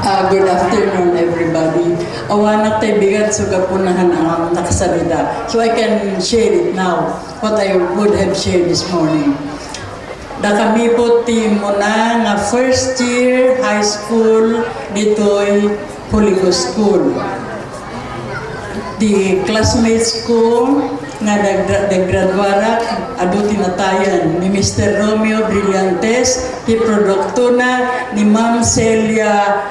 Good afternoon, everybody. Awanak tayo bigat so kapunahan ang nakasalita. So I can share it now, what I would have shared this morning. Da kami po team mo na nga first year high school dito'y Holy Ghost School. The classmates ko nga naggraduara ado tinatayan ni Mr. Romeo Brillantes, ni Produktuna, ni Ma'am Celia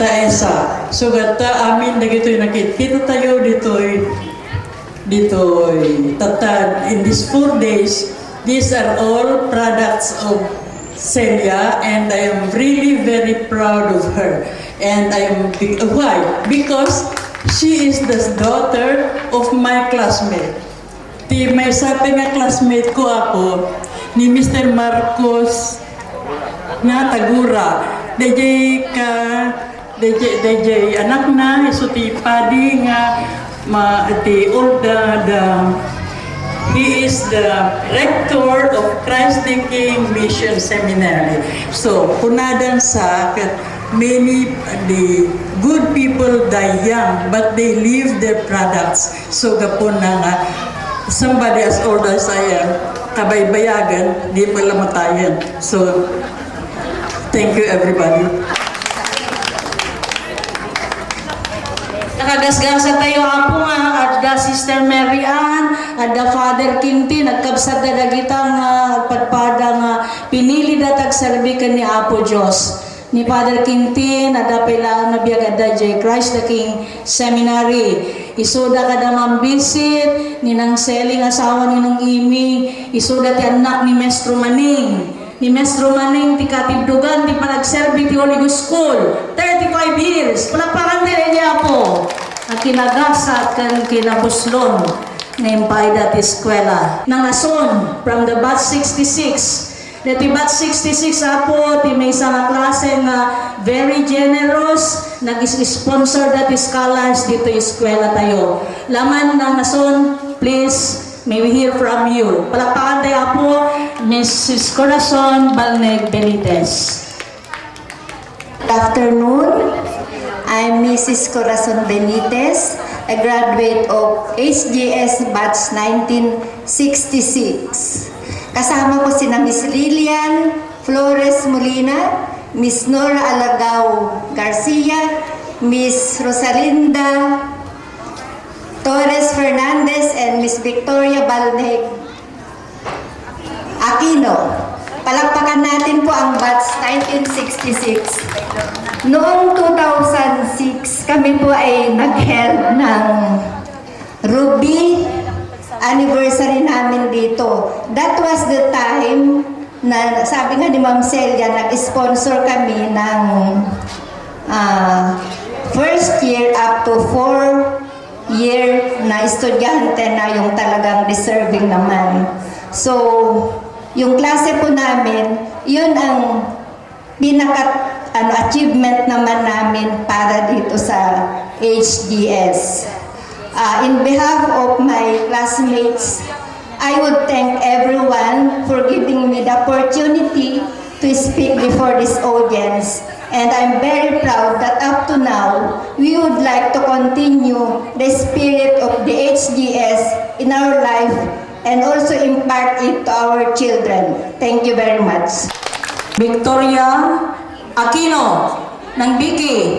Taesa. So gata amin dagitoy nakita tayo ditoy tatad in these 4 days. These are all products of Celia, and I am really very proud of her. And I am why? Because she is the daughter of my classmate. May sabi nga classmate ko ako ni Mr. Marcos nga Tagura. DJ anak na isuti padi nga he is the rector of Christ the King Mission Seminary. So, punadan sa many the good people die young, but they leave their products. So, gapon na nga, somebody as old as I am, kabaybayagan, di pala matayan. So, thank you everybody. Nakagasgasa tayo apo nga at da Sister Mary Ann at da Father Quintin nagkabsat da dagitang padpada nga pinili datag serbikan ni Apo Diyos ni Father Quintin at da pila nabiyag da J. Christ the King Seminary. Isuda ka da mambisit ni nang Selling asawa ni nung Imi. Isuda ti anak ni Mestro Maning. Ni Mestro Maning ti katibdugan ti panagserbi ti Holy Ghost School 35 years palakpakan din niya po at kinagasat kan kinabuslon ngayon pa dati eskwela nangason from the batch 66 dati batch 66 apo ti may isang klase nga very generous nag-sponsor dati scholars dito eskwela tayo laman nangason please. May we hear from you. Palakpakan tayo po, Mrs. Corazon Balneg Benitez. Good afternoon. I'm Mrs. Corazon Benitez, a graduate of HGS Batch 1966. Kasama ko sina Miss Lilian Flores Molina, Miss Nora Alagao Garcia, Miss Rosalinda Torres Fernandez, and Miss Victoria Balneg Aquino. Palakpakan natin po ang batch 1966. Noong 2006, kami po ay nag-held ng Ruby anniversary namin dito. That was the time na sabi nga ni Ma'am Celia, nag-sponsor kami ng first year up to 4 year na estudyante na yung talagang deserving naman. So, yung klase po namin, yun ang achievement naman namin para dito sa HGS. In behalf of my classmates, I would thank everyone for giving me the opportunity to speak before this audience. And I'm very proud that up to now, we would like to continue the spirit of the HGS in our life and also impart it to our children. Thank you very much. Victoria Aquino ng Biki.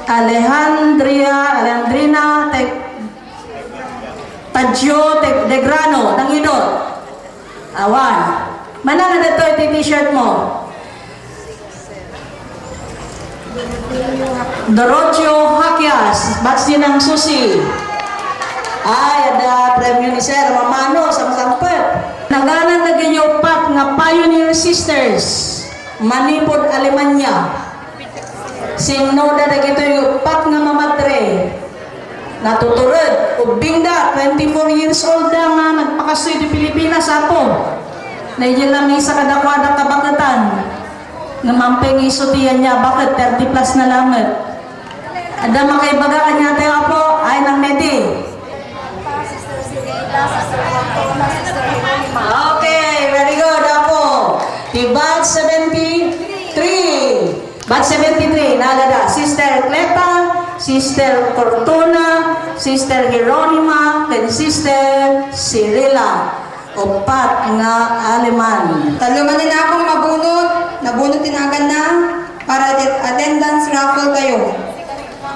Alejandrina Tadjo Degrano ng Idot. Awan. Manang na dito iti t-shirt mo. Dorotio Hakias, batch din ng Susi. Ay, ada premyo ni Sir Mamano sa masampet. Naganan na ganyo pat nga Pioneer Sisters, Manipod, Alemanya. Sinoda na gito yung pat nga mamadre. Natuturod, ubingda, 24 years old na nga, nagpakasoy di Pilipinas ako. Naiyala sa kadakwada kabakatan. Ngamampeng isutihan niya, bakit 30 plus na lamit? Ada makaibaga kanya tayo po, ay nang nedi. Okay, very good, Apo. Batch 73. Batch 73, nagada, Sister Cleta, Sister Fortuna, Sister Hieronima, and Sister Cirilla. Upat nga aleman. Talungan nila akong mabunot. Nabunutin agad na para attendance raffle kayo.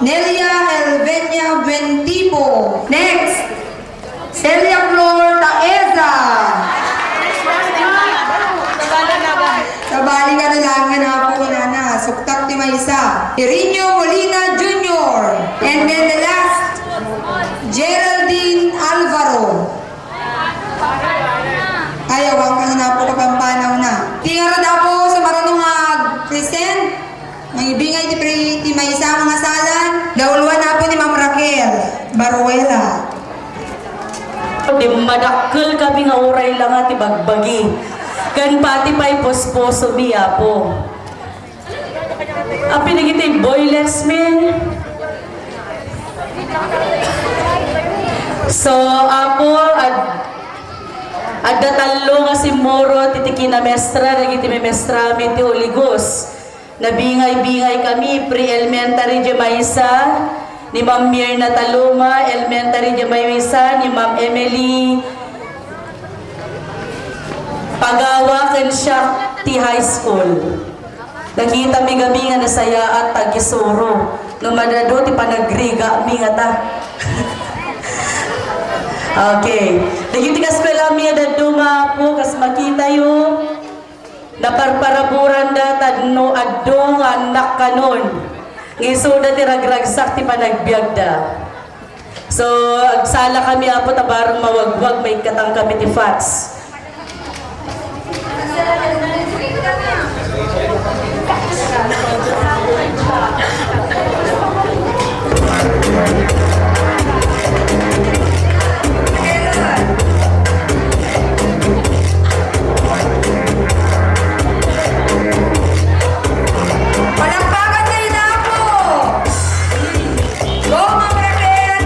Nelia Elvenia Ventipo. Next, Celia Flor Taeza. Sabali ka na lang na po na Suktak ti Maysa. Irinio Molina Jr. And then the last, Geraldine Alvaro. Ayaw ka na po kapampanaw na. Tingara na po sa marunong present. Ang ibingay ti Maysa mga salan. Dauluan na po ni Ma'am Raquel Baruela. Di madakkel kami nga uray lang at ibagbagi. Kan pati pa'y posposo biya po. Ang pinagitay boilers men. So ako at datalo nga si Moro titiki na mestra nagiti may mestra ti Oligos. Nabingay-bingay kami pre-elementary di Maysa ni Ma'am Mirna Taluma, elementary di Maysa ni Ma'am Emily Pagawakan siya ti high school. Nakita mi gabi nga nasaya at tagisuro. Numadado ti panagriga mi nga ta. Okay. Nagiti ka eskwela mi nga duma po kas makita yo naparparaburan da tadno addo nga anak kanon. Ngisuda ti ragragsak ti panagbiag da. So agsala kami apo tabarong mawagwag may katang kami ti fats. Palakpakan kayo na ako! Go, Ma'am Raquel!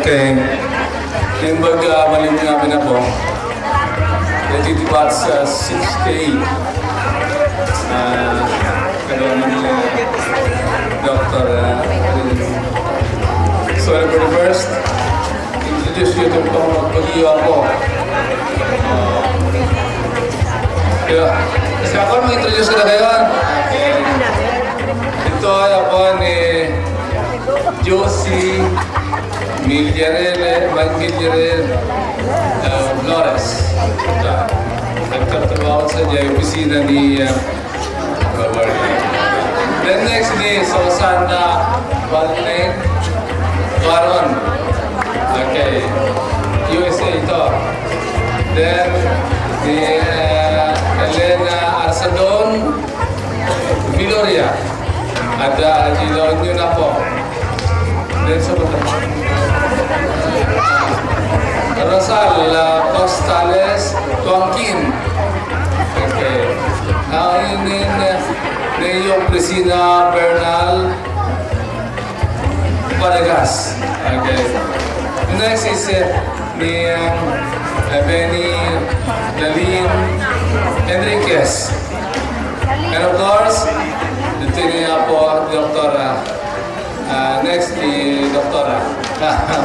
Okay. Yung malim namin na po, natitibat sa 68. Kaya naman Dr. So, for the first, introduce you to pag-iyo ako. Kaya, kasi ako mag-introduce ko na kayo. Ito ay ako ni Josie Migliarel Flores. Nagtatrabaho sa dyan, opisina ni Then next ni Susana Baron. Okay. USA ito. Then ni Elena Arsadon Viloria. At ilaw nyo na po. Then sa Rosal Costales Tuangkin. Okay. Now in yung Priscilla Bernal Palagas. Okay. Next is ni Benny Dalin Enriquez. And of course, dito niya po Dr. Next ni Dr.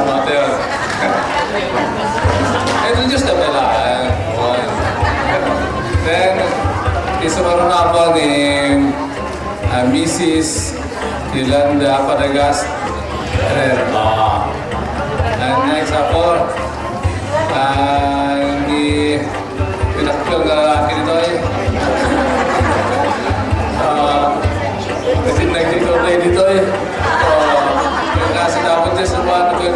Mateo. Introduce na pala. Then, isa pa rin ako ni Mrs. Yolanda Padagas. And next ako, ni pinakpil na lalaki nito kasi nagdito dito yung nasa dapat dyan sa 1.5.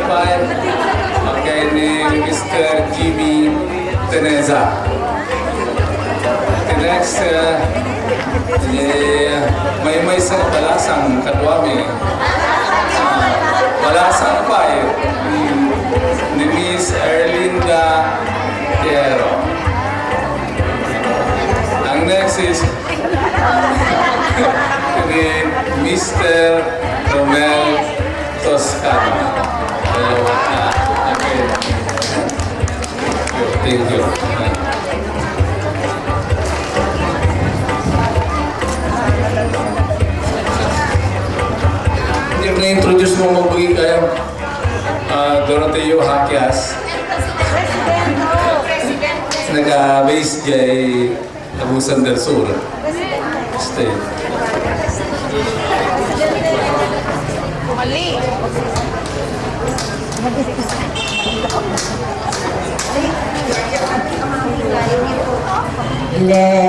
Okay, ni Mr. Jimmy Teneza. Okay, next, may isang balasang kadwami. Balasang pa ni Miss Erlinda Piero. Ang next is ni Mr. Romel Toscano. Okay. Thank you. Yung na-introduce mo magbagi kayo, Doroteo Hakias. Nag-base dyan Abusan del Sur State. Let